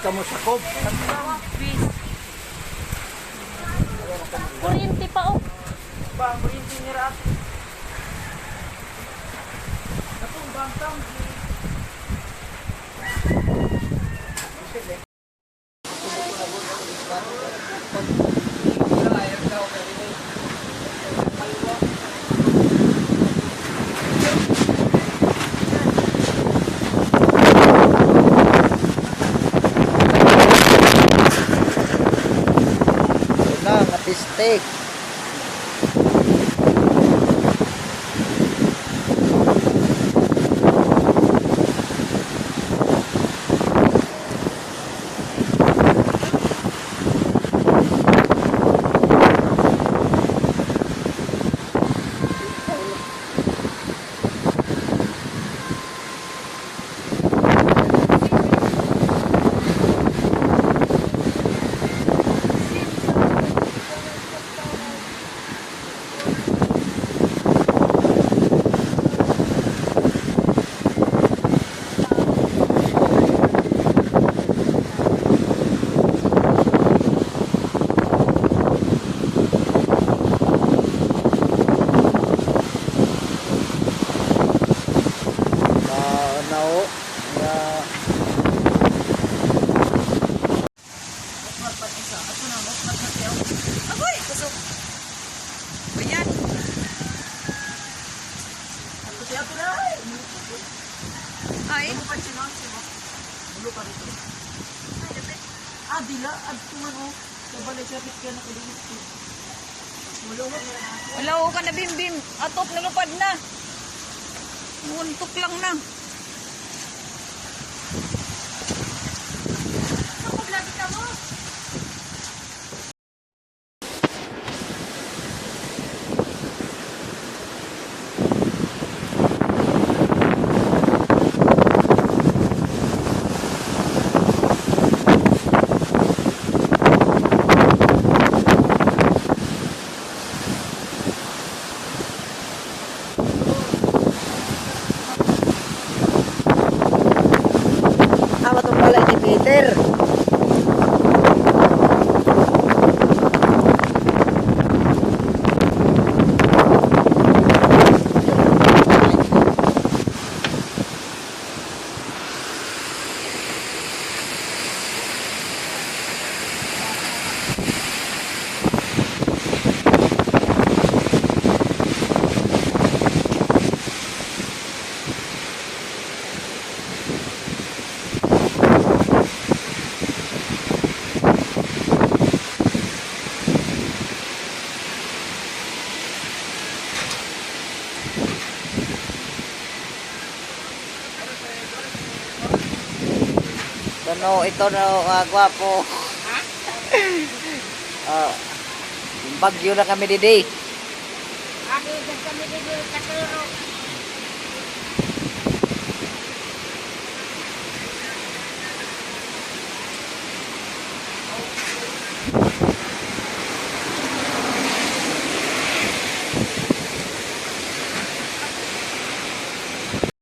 ka mo sakop. Kuryente pa oh. Ba, kuryente ni Rat. Katong bangtang. Pistek. Ay, Dila, tuman o. Kabalik siya, pitya na kulinis ko. wala ko ka na bimbim. Atop, nalupad na. Muntok lang na. Ako, lagi ka mo. Peter. No, ito na gwapo. Bagyo na kami didi. Adi, kami dito, katulog.